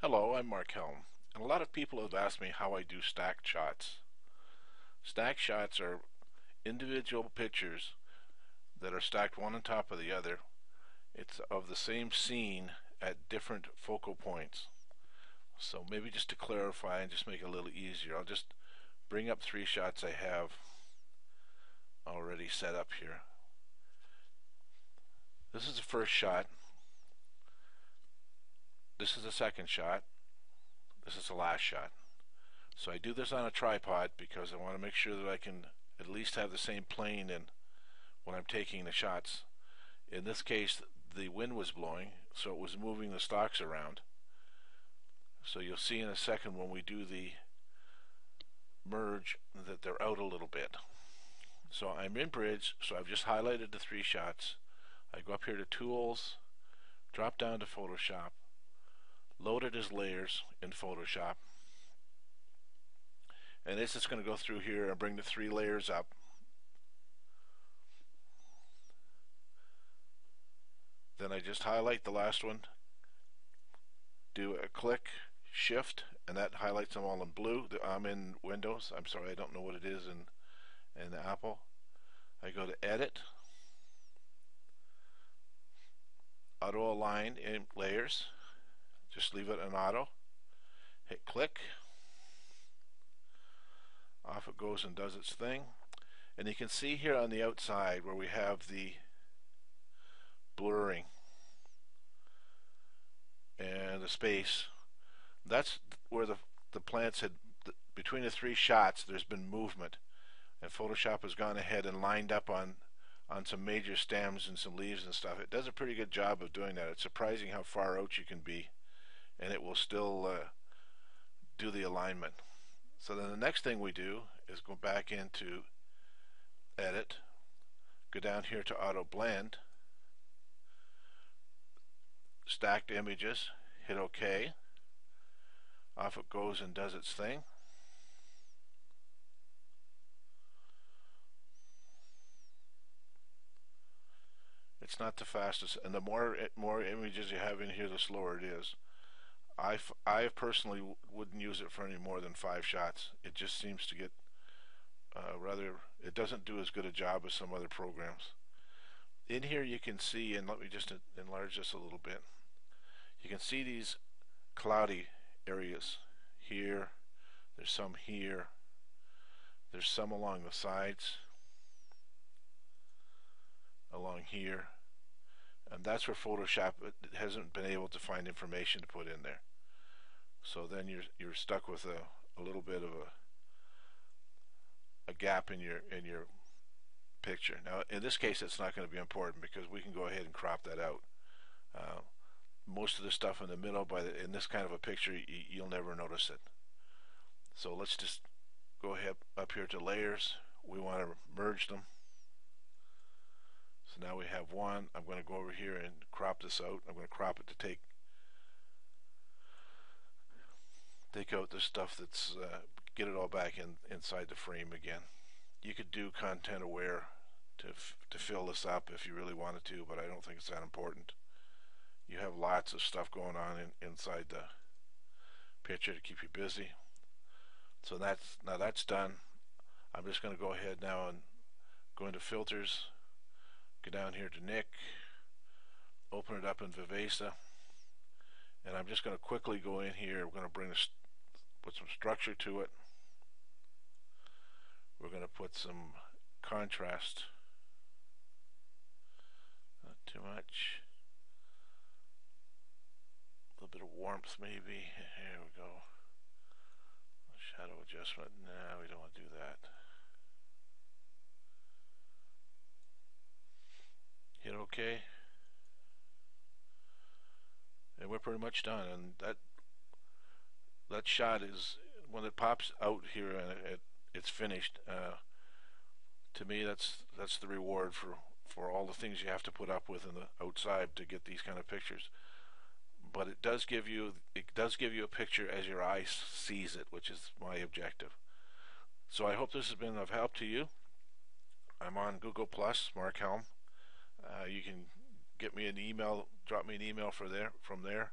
Hello, I'm Mark Helm, and a lot of people have asked me how I do stacked shots. Stacked shots are individual pictures that are stacked one on top of the other. It's of the same scene at different focal points. So maybe just to clarify and just make it a little easier, I'll just bring up three shots I have already set up here. This is the first shot. This is the second shot. This is the last shot. So I do this on a tripod because I want to make sure that I can at least have the same plane in when I'm taking the shots. In this case, the wind was blowing, so it was moving the stocks around. So you'll see in a second when we do the merge that they're out a little bit. So I'm in bridge, so I've just highlighted the three shots. I go up here to Tools, drop down to Photoshop, load it as layers in Photoshop, and this is going to go through here and bring the three layers up. Then I just highlight the last one, do a click, shift, and that highlights them all in blue. I'm in Windows. I'm sorry, I don't know what it is in Apple. I go to Edit, Auto Align in Layers. Just leave it in Auto. Hit click. Off it goes and does its thing. And you can see here on the outside where we have the blurring and the space. That's where the plants had, between the three shots, there's been movement. And Photoshop has gone ahead and lined up on some major stems and some leaves and stuff. It does a pretty good job of doing that. It's surprising how far out you can be, and it will still do the alignment. So then the next thing we do is go back into Edit, go down here to Auto Blend, Stacked Images, hit OK. Off it goes and does its thing. It's not the fastest, and the more images you have in here, the slower it is. I personally wouldn't use it for any more than 5 shots. It just seems to get it doesn't do as good a job as some other programs. In here you can see, and let me just enlarge this a little bit, you can see these cloudy areas here, there's some here, there's some along the sides, along here, and that's where Photoshop hasn't been able to find information to put in there. So then you're stuck with a little bit of a gap in your picture. Now in this case it's not going to be important because we can go ahead and crop that out. Most of the stuff in the middle, in this kind of a picture, you'll never notice it. So let's just go ahead up here to layers. We want to merge them. So now we have one. I'm going to go over here and crop this out. I'm going to crop it to take out the stuff that's get it all back inside the frame again. You could do content aware to fill this up if you really wanted to, but I don't think it's that important. You have lots of stuff going on inside the picture to keep you busy. So that's done. I'm just going to go ahead now and go into filters, go down here to Nick, open it up in Vivesa, and I'm just going to quickly go in here. We're going to put some structure to it. We're going to put some contrast, not too much, a little bit of warmth maybe. Here we go. Shadow adjustment. No, we don't want to do that. Hit OK, and we're pretty much done. And that shot is, when it pops out here and it's finished, to me that's the reward for all the things you have to put up with in the outside to get these kind of pictures. But it does give you a picture as your eye sees it, which is my objective. So I hope this has been of help to you. I'm on Google Plus, Mark Helm. You can get me an email, drop me an email from there.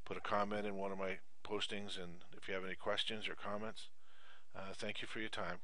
put a comment in one of my postings, and if you have any questions or comments, thank you for your time.